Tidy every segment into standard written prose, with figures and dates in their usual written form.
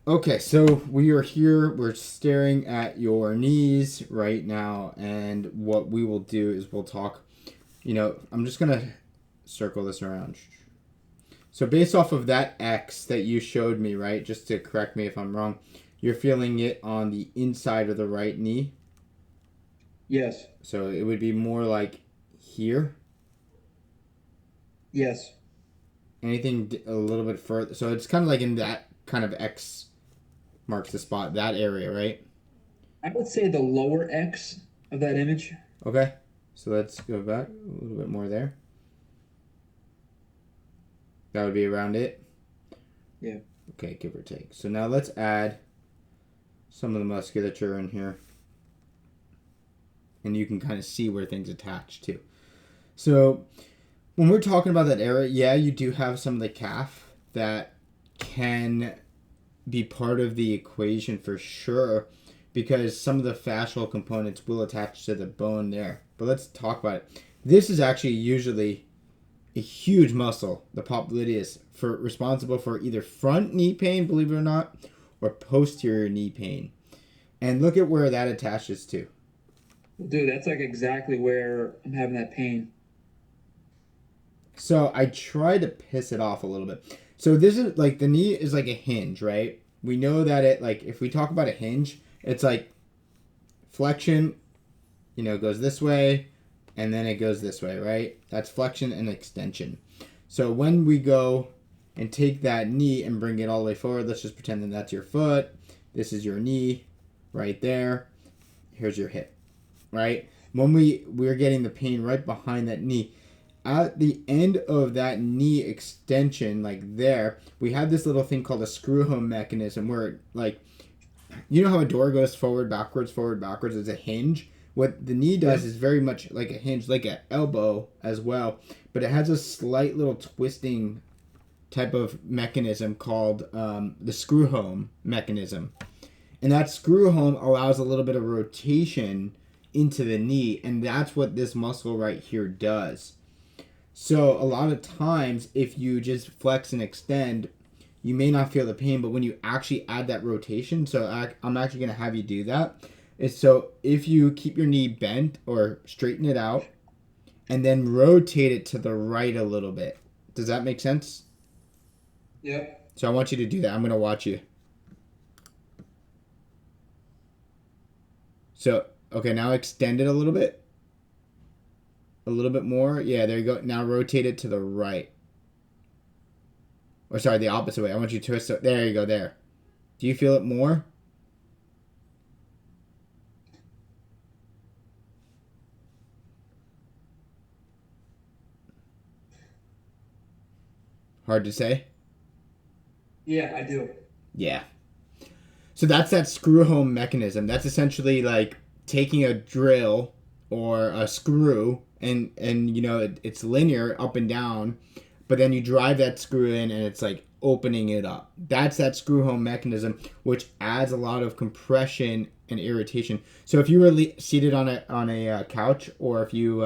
Okay, so we are here. We're staring at your knees right now, and what we will do is we'll talk. I'm just gonna circle this around. So based off of that X that you showed me, right? Just to correct me if I'm wrong, you're feeling it on the inside of the right knee. Yes. So it would be more like here. Yes. Anything a little bit further. So it's kind of like in that kind of X marks the spot, that area, right? I would say the lower X of that image. Okay. So let's go back a little bit more there. That would be around it. Yeah. Okay, give or take. So now let's add some of the musculature in here. And you can kind of see where things attach to. So when we're talking about that area, yeah, you do have some of the calf that can be part of the equation for sure because some of the fascial components will attach to the bone there. But let's talk about it. This is actually usually a huge muscle, the popliteus, for responsible for either front knee pain, believe it or not, or posterior knee pain. And look at where that attaches to. Well, dude, that's like exactly where I'm having that pain. So I try to piss it off a little bit. So this is like the knee is like a hinge, right? We know that it like if we talk about a hinge, it's like flexion, goes this way and then it goes this way, right? That's flexion and extension. So when we go and take that knee and bring it all the way forward, let's just pretend that that's your foot. This is your knee right there. Here's your hip, right? When we're getting the pain right behind that knee, at the end of that knee extension, like there, we have this little thing called a screw home mechanism where, like, you know how a door goes forward, backwards as a hinge? What the knee Yeah. does is very much like a hinge, like an elbow as well, but it has a slight little twisting type of mechanism called the screw home mechanism. And that screw home allows a little bit of rotation into the knee, and that's what this muscle right here does. So a lot of times, if you just flex and extend, you may not feel the pain, but when you actually add that rotation, so I'm actually going to have you do that. Is so if you keep your knee bent or straighten it out and then rotate it to the right a little bit. Does that make sense? Yep. So I want you to do that. I'm going to watch you. So, okay, now extend it a little bit. A little bit more. Yeah, there you go. Now rotate it to the right. Or sorry, the opposite way. I want you to twist it. There you go, there. Do you feel it more? Hard to say. Yeah, I do. Yeah. So that's that screw home mechanism. That's essentially like taking a drill or a screw and it's linear up and down, but then you drive that screw in and it's like opening it up. That's that screw home mechanism, which adds a lot of compression and irritation. So if you were seated on a couch, or if you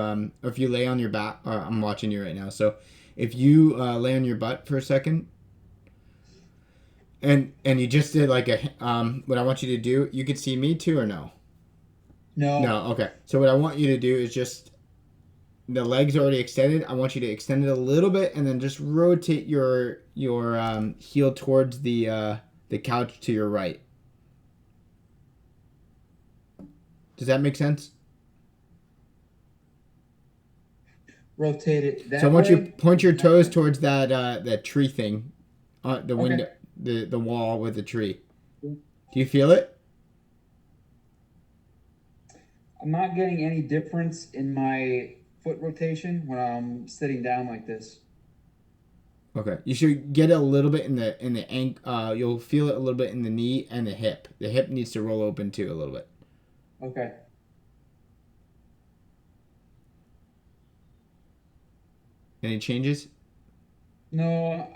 lay on your back, I'm watching you right now. So if you lay on your butt for a second, and you just did like a what I want you to do, you can see me too or no? No. No, okay. So what I want you to do is just the legs already extended. I want you to extend it a little bit and then just rotate your heel towards the couch to your right. Does that make sense? Rotate it So I that want you to way point or your that toes way. towards that tree thing, the Okay. window, the wall with the tree. Do you feel it? I'm not getting any difference in my foot rotation when I'm sitting down like this. Okay. You should get it a little bit in the ankle. You'll feel it a little bit in the knee and the hip. The hip needs to roll open too a little bit. Okay. Any changes? No,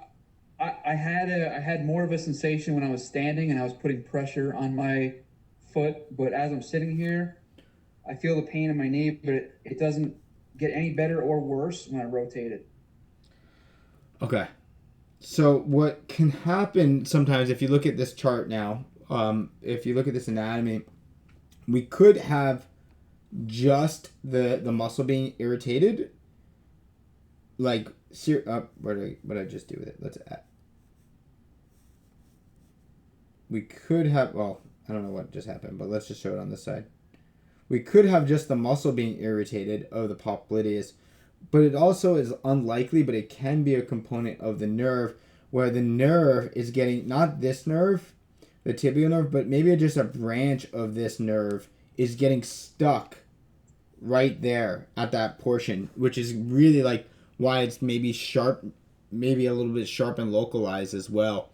I had more of a sensation when I was standing and I was putting pressure on my foot, but as I'm sitting here, I feel the pain in my knee, but it doesn't get any better or worse when I rotate it. Okay. So what can happen sometimes if you look at this chart now, if you look at this anatomy, we could have just the muscle being irritated, like what did I just do with it? Let's add. We could have, well, I don't know what just happened, but let's just show it on this side. We could have just the muscle being irritated of the popliteus, but it also is unlikely, but it can be a component of the nerve where the nerve is getting, not this nerve, the tibial nerve, but maybe just a branch of this nerve is getting stuck right there at that portion, which is really like why it's maybe sharp, maybe a little bit sharp and localized as well.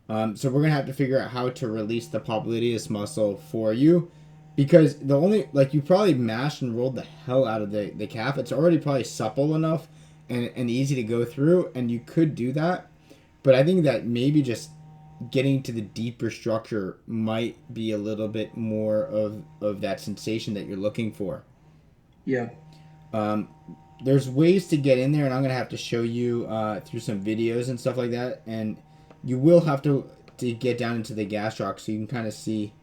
So we're gonna have to figure out how to release the popliteus muscle for you, because the only, like, you probably mashed and rolled the hell out of the calf. It's already probably supple enough and easy to go through, and you could do that. But I think that maybe just getting to the deeper structure might be a little bit more of that sensation that you're looking for. Yeah. There's ways to get in there, and I'm gonna have to show you through some videos and stuff like that, and you will have to get down into the gastroc so you can kind of see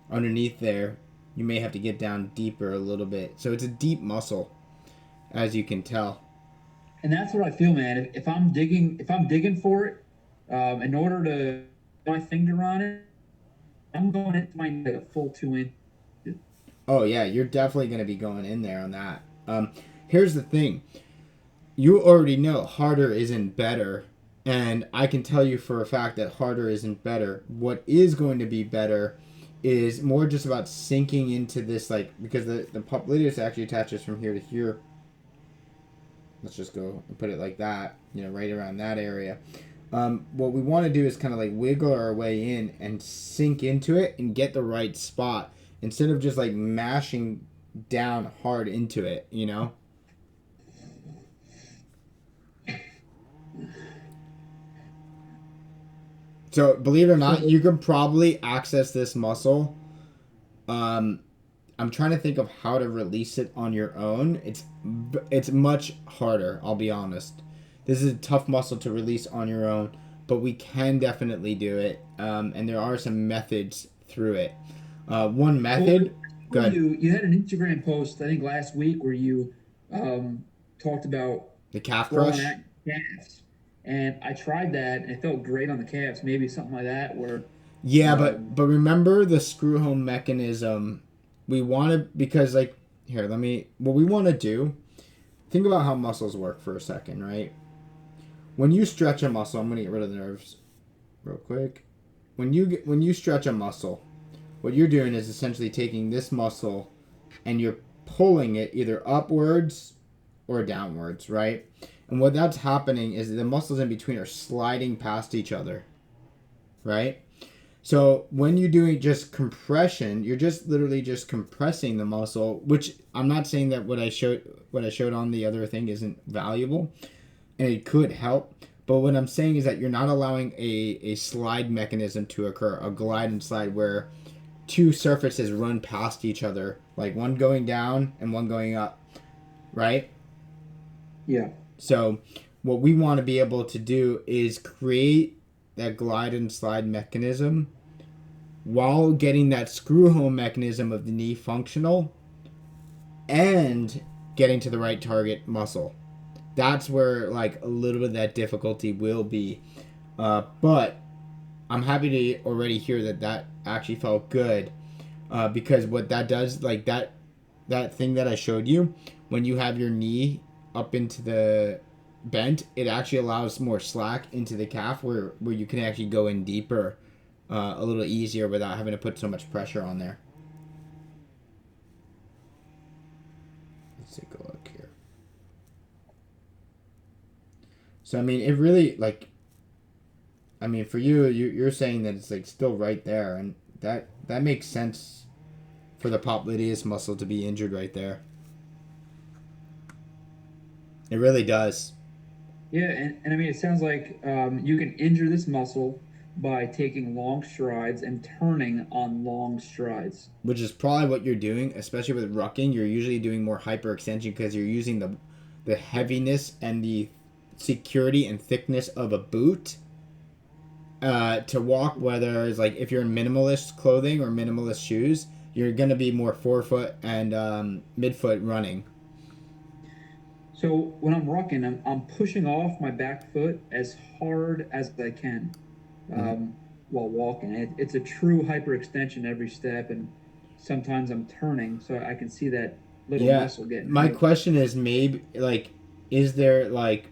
underneath there. You may have to get down deeper a little bit. So it's a deep muscle, as you can tell. And that's what I feel, man. If I'm digging for it, in order to put my finger on it, I'm going into my like a full 2 inch. Oh yeah, you're definitely going to be going in there on that. Here's the thing. You already know harder isn't better, and I can tell you for a fact that harder isn't better. What is going to be better is more just about sinking into this, like, because the popliteus actually attaches from here to here. Let's just go and put it like that, right around that area. What we want to do is kind of like wiggle our way in and sink into it and get the right spot instead of just like mashing down hard into it, So believe it or not, you can probably access this muscle. I'm trying to think of how to release it on your own. It's much harder, I'll be honest. This is a tough muscle to release on your own, but we can definitely do it. And there are some methods through it. One method. Well, Good. you had an Instagram post I think last week where you talked about The calf rolling crush. out calves, and I tried that and it felt great on the calves. Maybe something like that where Yeah, um, but remember the screw home mechanism. We want to, because like here, what we want to do. Think about how muscles work for a second, right? When you stretch a muscle, I'm gonna get rid of the nerves real quick. When you stretch a muscle, what you're doing is essentially taking this muscle and you're pulling it either upwards or downwards, right? And what that's happening is the muscles in between are sliding past each other, right? So when you're doing just compression, you're just literally just compressing the muscle, which I'm not saying that what I showed on the other thing isn't valuable, and it could help. But what I'm saying is that you're not allowing a slide mechanism to occur, a glide and slide where two surfaces run past each other, like one going down and one going up, right? yeah. So what we want to be able to do is create that glide and slide mechanism while getting that screw home mechanism of the knee functional and getting to the right target muscle. That's where like a little bit of that difficulty will be. But I'm happy to already hear that actually felt good, because what that does, like that thing that I showed you, when you have your knee up into the bent, it actually allows more slack into the calf where you can actually go in deeper, a little easier without having to put so much pressure on there. Let's take a look here. So I mean, it really, like, I mean, for you're saying that it's like still right there, and that makes sense for the popliteus muscle to be injured right there. It really does. Yeah, and I mean, it sounds like you can injure this muscle by taking long strides and turning on long strides. Which is probably what you're doing, especially with rucking. You're usually doing more hyperextension because you're using the heaviness and the security and thickness of a boot to walk, whether it's like if you're in minimalist clothing or minimalist shoes, you're going to be more forefoot and midfoot running. So when I'm rocking, I'm pushing off my back foot as hard as I can while walking. It's a true hyperextension every step, and sometimes I'm turning so I can see that little Yeah. muscle getting My hurt. question is maybe like, is there like,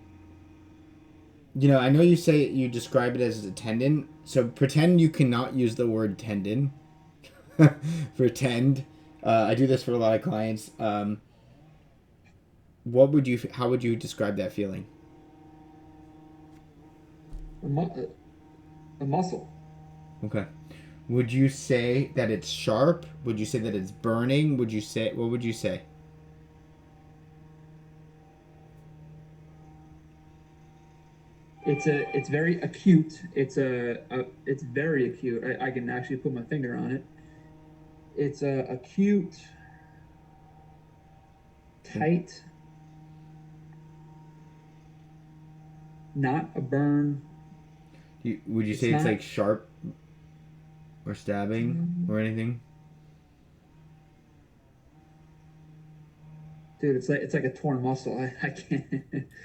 I know you say you describe it as a tendon, so pretend you cannot use the word tendon. Pretend. I do this for a lot of clients. How would you describe that feeling? A muscle. Okay. Would you say that it's sharp? Would you say that it's burning? What would you say? It's very acute. It's very acute. I can actually put my finger on it. It's a acute, tight, not a burn. Would you It's say it's not. like sharp or stabbing or anything? Dude, it's like a torn muscle. I can't.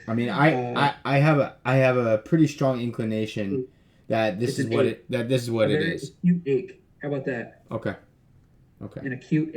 I mean, Uh, I have a pretty strong inclination that it's an ache, this is what a it very is. acute ache. How about that? Okay. Okay. An acute